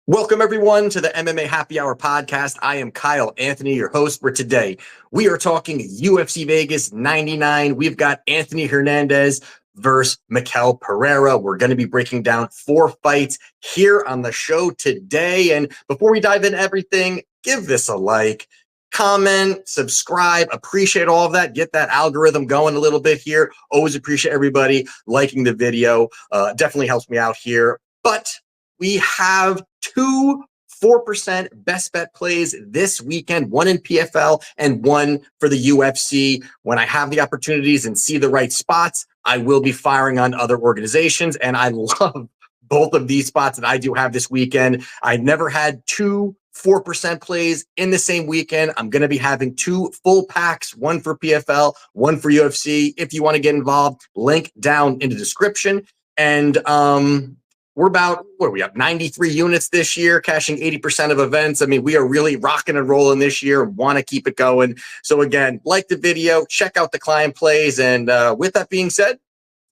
Welcome, everyone, to the MMA Happy Hour podcast. I am Kyle Anthony, your host for today. We are talking UFC Vegas 99. We've got Anthony Hernandez versus Michel Pereira. We're going to be breaking down 4 fights here on the show today. And before we dive into everything, give this a like, comment, subscribe. Appreciate all of that. Get that algorithm going a little bit here. Always appreciate everybody liking the video. Definitely helps me out here. But we have 2 4% best bet plays this weekend, one in PFL and one for the UFC. When I have the opportunities and see the right spots, I will be firing on other organizations. And I love both of these spots that I do have this weekend. I never had 2 4% plays in the same weekend. I'm going to be having 2 full packs, one for PFL, one for UFC. If you want to get involved, link down in the description. And we're about, what are we up, 93 units this year, cashing 80% of events. I mean, we are really rocking and rolling this year and want to keep it going. So again, like the video, check out the client plays. And with that being said,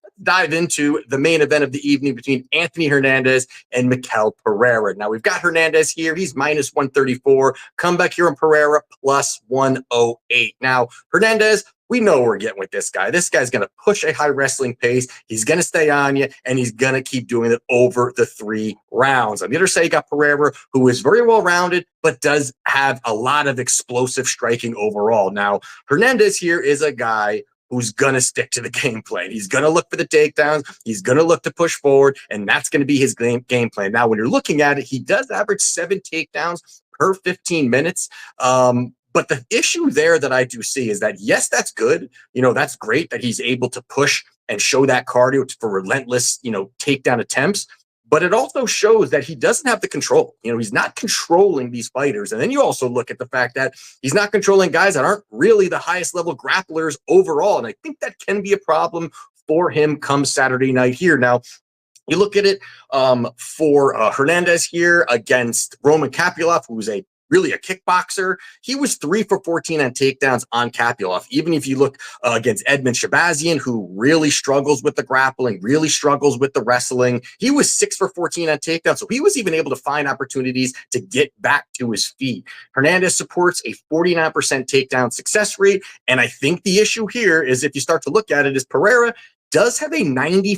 let's dive into the main event of the evening between Anthony Hernandez and Michel Pereira. Now, we've got Hernandez here. He's minus 134. Comeback here on Pereira, plus 108. Now, Hernandez, we know we're getting with this guy. This guy's going to push a high wrestling pace. He's going to stay on you, and he's going to keep doing it over the 3 rounds. On the other side, you got Pereira, who is very well-rounded, but does have a lot of explosive striking overall. Now, Hernandez here is a guy who's going to stick to the game plan. He's going to look for the takedowns. He's going to look to push forward, and that's going to be his game plan. Now, when you're looking at it, he does average 7 takedowns per 15 minutes. But the issue there that I do see is that, yes, that's good. You know, that's great that he's able to push and show that cardio for relentless, takedown attempts. But it also shows that he doesn't have the control. He's not controlling these fighters. And then you also look at the fact that he's not controlling guys that aren't really the highest level grapplers overall. And I think that can be a problem for him come Saturday night here. Now, you look at it for Hernandez here against Roman Kopylov, who's really a kickboxer. He was 3 for 14 on takedowns on Kopylov. Even if you look against Edmund Shabazian, who really struggles with the grappling, really struggles with the wrestling, he was 6 for 14 on takedowns. So he was even able to find opportunities to get back to his feet. Hernandez supports a 49% takedown success rate. And I think the issue here is, if you start to look at it, is Pereira does have a 94%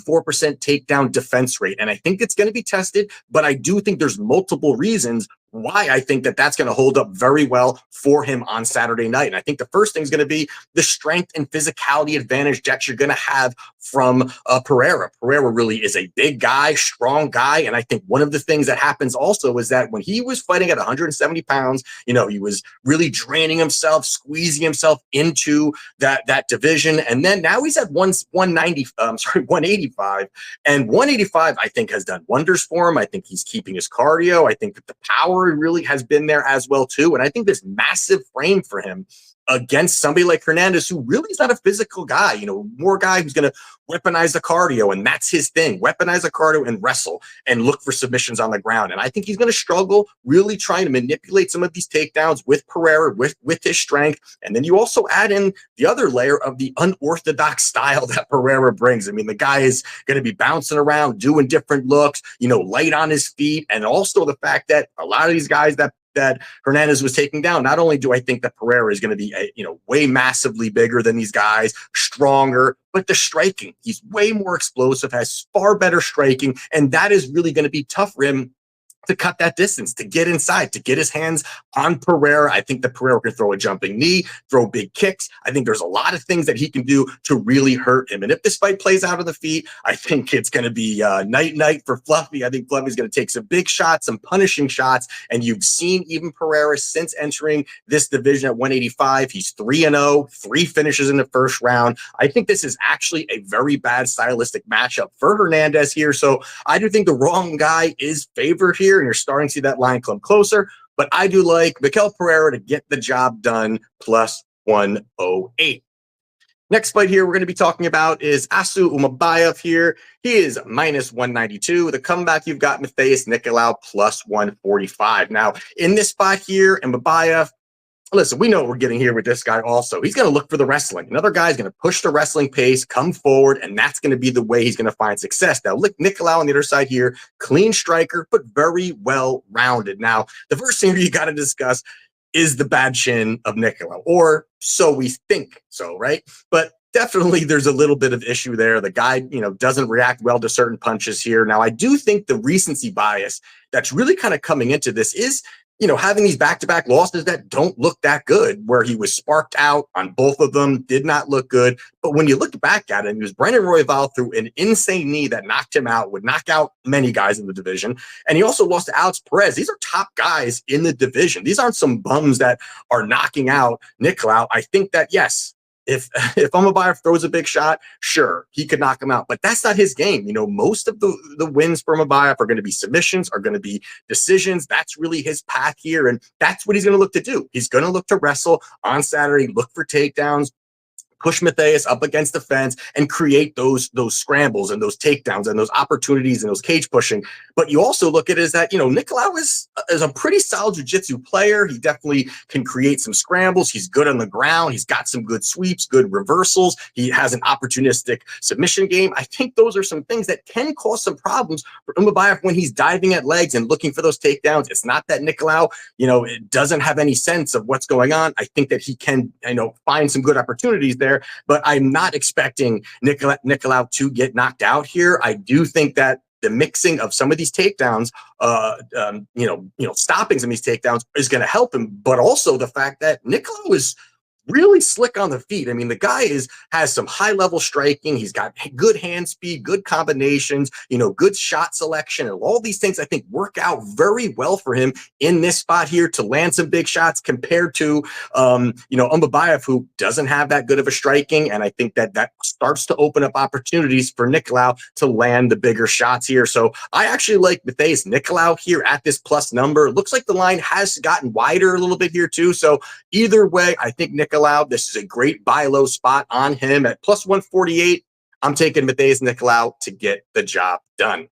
takedown defense rate. And I think it's going to be tested, but I do think there's multiple reasons why I think that that's going to hold up very well for him on Saturday night. And I think the first thing is going to be the strength and physicality advantage that you're going to have from Pereira. Pereira really is a big guy, strong guy. And I think one of the things that happens also is that when he was fighting at 170 pounds, he was really draining himself, squeezing himself into that division. And then now he's at 185. And 185, I think, has done wonders for him. I think he's keeping his cardio. I think that the power really has been there as well too. And I think this massive frame for him against somebody like Hernandez, who really is not a physical guy, more guy who's going to weaponize the cardio, and that's his thing. Weaponize the cardio and wrestle and look for submissions on the ground. And I think he's going to struggle really trying to manipulate some of these takedowns with Pereira, with his strength. And then you also add in the other layer of the unorthodox style that Pereira brings. I mean, the guy is going to be bouncing around, doing different looks, light on his feet. And also the fact that a lot of these guys that Hernandez was taking down, not only do I think that Pereira is going to be, way massively bigger than these guys, stronger, but the striking, he's way more explosive, has far better striking. And that is really going to be tough for him to cut that distance, to get inside, to get his hands on Pereira. I think that Pereira can throw a jumping knee, throw big kicks. I think there's a lot of things that he can do to really hurt him. And if this fight plays out of the feet, I think it's going to be night for Fluffy. I think Fluffy's going to take some big shots, some punishing shots. And you've seen even Pereira since entering this division at 185. He's 3-0, 3 finishes in the first round. I think this is actually a very bad stylistic matchup for Hernandez here. So I do think the wrong guy is favored here, and you're starting to see that line come closer. But I do like Michel Pereira to get the job done, plus 108. Next fight here we're going to be talking about is Almabayev here. He is minus 192. The comeback, you've got Matheus Nicolau plus 145. Now, in this spot here, Almabayev, listen, we know what we're getting here with this guy also. He's going to look for the wrestling. Another guy's going to push the wrestling pace, come forward, and that's going to be the way he's going to find success. Now, look, Nicolau on the other side here, clean striker, but very well-rounded. Now, the first thing you got to discuss is the bad chin of Nicolau, or so we think so, right? But definitely there's a little bit of issue there. The guy, doesn't react well to certain punches here. Now, I do think the recency bias that's really kind of coming into this is, having these back-to-back losses that don't look that good, where he was sparked out on both of them, did not look good. But when you look back at it, he was Brandon Royval through an insane knee that knocked him out, would knock out many guys in the division. And he also lost to Alex Perez. These are top guys in the division. These aren't some bums that are knocking out Nicolau. I think that, yes, if Almabayev throws a big shot, sure, he could knock him out. But that's not his game. Most of the wins for Almabayev are going to be submissions, are going to be decisions. That's really his path here. And that's what he's going to look to do. He's going to look to wrestle on Saturday, look for takedowns, push Matheus up against the fence, and create those scrambles and those takedowns and those opportunities and those cage pushing. But you also look at it as that, Nicolau is a pretty solid jiu-jitsu player. He definitely can create some scrambles. He's good on the ground. He's got some good sweeps, good reversals. He has an opportunistic submission game. I think those are some things that can cause some problems for Almabayev when he's diving at legs and looking for those takedowns. It's not that Nicolau, it doesn't have any sense of what's going on. I think that he can, find some good opportunities there. But I'm not expecting Nicolau to get knocked out here. I do think that the mixing of some of these takedowns, stopping some of these takedowns is going to help him. But also the fact that Nicolau is really slick on the feet. I mean, the guy has some high-level striking. He's got good hand speed, good combinations, good shot selection, and all these things I think work out very well for him in this spot here to land some big shots compared to, Almabayev, who doesn't have that good of a striking. And I think that starts to open up opportunities for Nicolau to land the bigger shots here. So I actually like Matheus Nicolau here at this plus number. It looks like the line has gotten wider a little bit here too. So either way, I think Nicolau, this is a great buy low spot on him at plus 148. I'm taking Matheus Nicolau to get the job done.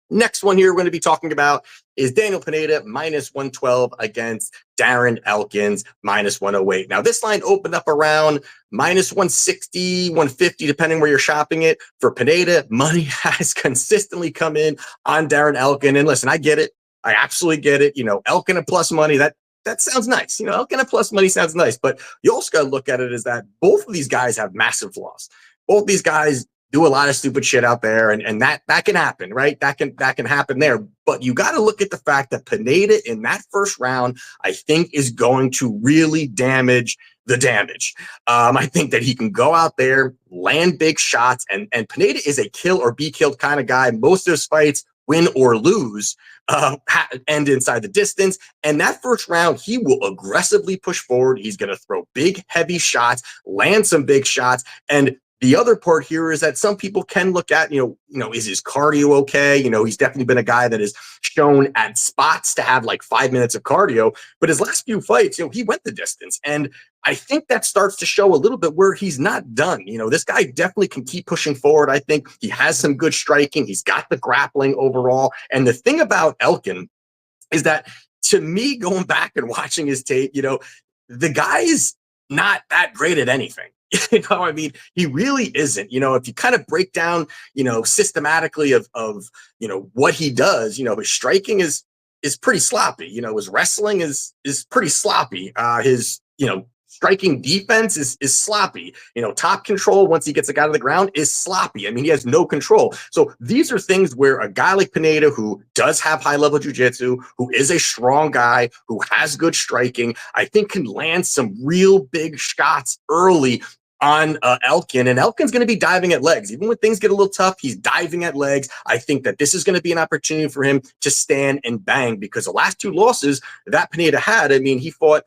Next one here we're going to be talking about is Daniel Pineda minus 112 against Darren Elkins minus 108. Now, this line opened up around minus 160, 150, depending where you're shopping it. For Pineda, money has consistently come in on Darren Elkins. And listen, I get it. I absolutely get it. Elkins at plus money, that sounds nice. Elkins at plus money sounds nice. But you also got to look at it as that both of these guys have massive flaws. Both these guys do a lot of stupid shit out there, and that can happen, right? That can happen there. But you got to look at the fact that Pineda in that first round, I think, is going to really damage the damage. I think that he can go out there, land big shots, and Pineda is a kill or be killed kind of guy. Most of his fights, win or lose, end inside the distance. And that first round, he will aggressively push forward. He's going to throw big, heavy shots, land some big shots. And the other part here is that some people can look at, is his cardio okay? He's definitely been a guy that is shown at spots to have like 5 minutes of cardio, but his last few fights, he went the distance. And I think that starts to show a little bit where he's not done. This guy definitely can keep pushing forward. I think he has some good striking. He's got the grappling overall. And the thing about Elkins is that, to me, going back and watching his tape, the guy is not that great at anything. I mean, he really isn't. If you kind of break down, systematically of what he does, his striking is pretty sloppy. His wrestling is pretty sloppy. His, striking defense is sloppy. Top control once he gets a guy to the ground is sloppy. I mean, he has no control. So these are things where a guy like Pineda, who does have high-level jiu-jitsu, who is a strong guy, who has good striking, I think can land some real big shots early on Elkins. And Elkins going to be diving at legs. Even when things get a little tough, he's diving at legs. I think that this is going to be an opportunity for him to stand and bang, because the last two losses that Pineda had, I mean, he fought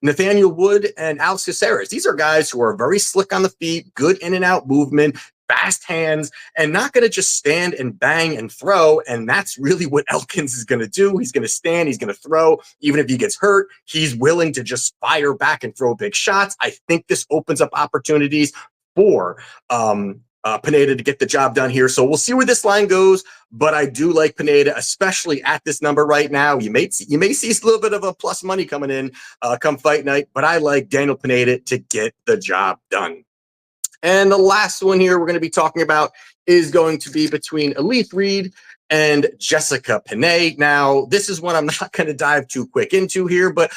Nathaniel Wood and Alex Caceres. These are guys who are very slick on the feet, good in and out movement, fast hands, and not going to just stand and bang and throw. And that's really what Elkins is going to do. He's going to stand, he's going to throw. Even if he gets hurt, he's willing to just fire back and throw big shots. I think this opens up opportunities for Pineda to get the job done here. So we'll see where this line goes. But I do like Pineda, especially at this number right now. You may see a little bit of a plus money coming in come fight night, but I like Daniel Pineda to get the job done. And the last one here we're going to be talking about is going to be between Elise Reed and Jessica Penne. Now, this is one I'm not going to dive too quick into here, but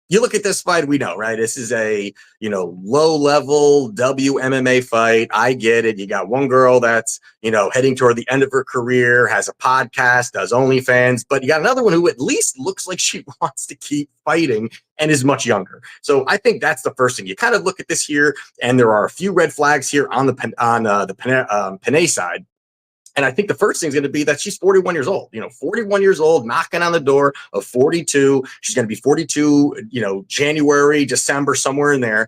you look at this fight, we know, right? This is a, low-level WMMA fight. I get it. You got one girl that's, heading toward the end of her career, has a podcast, does OnlyFans, but you got another one who at least looks like she wants to keep fighting and is much younger. So I think that's the first thing. You kind of look at this here, and there are a few red flags here on the Penne side. And I think the first thing is going to be that she's 41 years old, 41 years old, knocking on the door of 42. She's going to be 42, January, December, somewhere in there.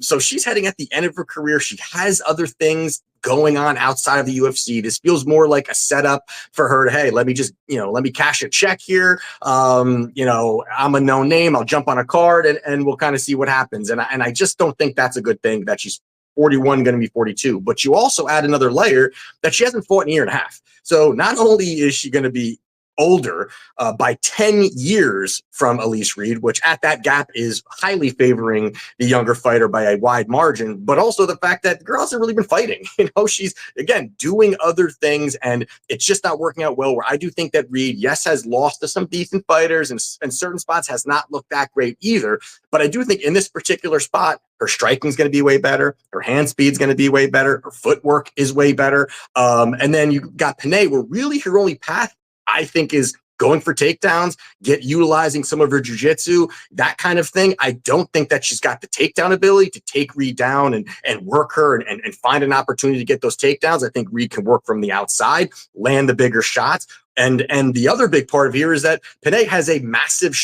So she's heading at the end of her career. She has other things going on outside of the UFC. This feels more like a setup for her to, hey, let me just, let me cash a check here. I'm a known name. I'll jump on a card and we'll kind of see what happens. And I just don't think that's a good thing that she's 41 going to be 42, but you also add another layer that she hasn't fought in a year and a half. So not only is she going to be older by 10 years from Elise Reed, which at that gap is highly favoring the younger fighter by a wide margin, but also the fact that the girl hasn't really been fighting. She's, again, doing other things, and it's just not working out well, where I do think that Reed, yes, has lost to some decent fighters and certain spots has not looked that great either. But I do think in this particular spot, her striking is going to be way better. Her hand speed is going to be way better. Her footwork is way better. And then you got Penne, where really her only path, I think, is going for takedowns, utilizing some of her jiu-jitsu, that kind of thing. I don't think that she's got the takedown ability to take Reed down and work her and find an opportunity to get those takedowns. I think Reed can work from the outside, land the bigger shots. And the other big part of here is that Penne has a massive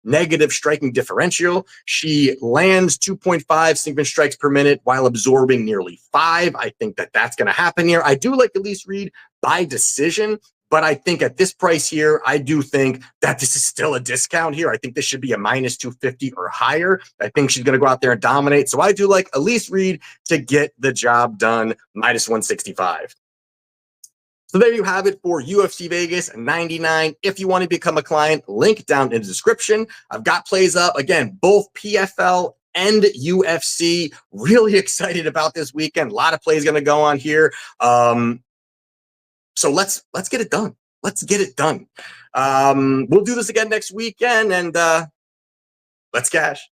negative striking differential. She lands 2.5 synchronous strikes per minute while absorbing nearly 5. I think that that's going to happen here. I do like Elise Reed by decision, but I think at this price here, I do think that this is still a discount here. I think this should be a minus 250 or higher. I think she's going to go out there and dominate. So I do like Elise Reed to get the job done, minus 165. So there you have it for UFC Vegas 99. If you want to become a client, link down in the description. I've got plays up. Again, both PFL and UFC. Really excited about this weekend. A lot of plays going to go on here. So let's get it done. Let's get it done. We'll do this again next weekend, and let's cash.